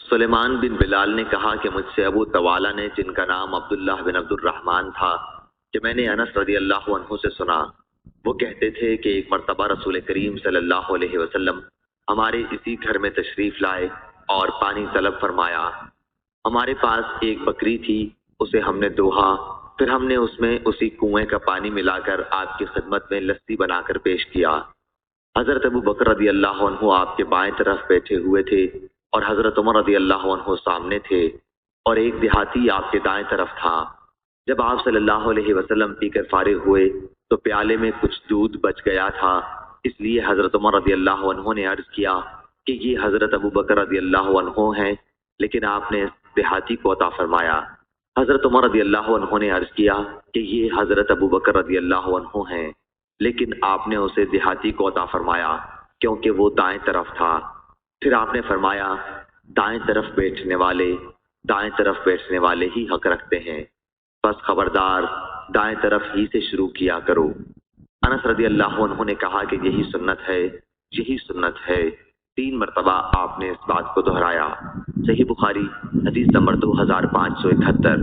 سلیمان بن بلال نے کہا کہ مجھ سے ابو طوالہ نے، جن کا نام عبداللہ بن عبد الرحمن تھا، کہ میں نے انس رضی اللہ عنہ سے سنا، وہ کہتے تھے کہ ایک مرتبہ رسول کریم صلی اللہ علیہ وسلم ہمارے اسی گھر میں تشریف لائے اور پانی طلب فرمایا۔ ہمارے پاس ایک بکری تھی، اسے ہم نے دوہا، پھر ہم نے اس میں اسی کنویں کا پانی ملا کر آپ کی خدمت میں لسی بنا کر پیش کیا۔ حضرت ابو بکر رضی اللہ عنہ آپ کے بائیں طرف بیٹھے ہوئے تھے اور حضرت عمر رضی اللہ عنہ سامنے تھے، اور ایک دیہاتی آپ کے دائیں طرف تھا۔ جب آپ صلی اللہ علیہ وسلم پی کر فارغ ہوئے تو پیالے میں کچھ دودھ بچ گیا تھا، اس لیے حضرت عمر رضی اللہ عنہ نے عرض کیا کہ یہ حضرت ابو بکر رضی اللہ عنہ ہیں، لیکن آپ نے اس دیہاتی کو عطا فرمایا۔ حضرت عمر رضی اللہ عنہ نے عرض کیا کہ یہ حضرت ابو بکر رضی اللہ عنہ ہیں، لیکن آپ نے اسے دیہاتی کو عطا فرمایا کیونکہ وہ دائیں طرف تھا۔ پھر آپ نے فرمایا، دائیں طرف بیٹھنے والے ہی حق رکھتے ہیں، بس خبردار دائیں طرف ہی سے شروع کیا کرو۔ انس رضی اللہ عنہ نے کہا کہ یہی سنت ہے۔ 3 مرتبہ آپ نے اس بات کو دہرایا۔ صحیح بخاری حدیث نمبر 2571۔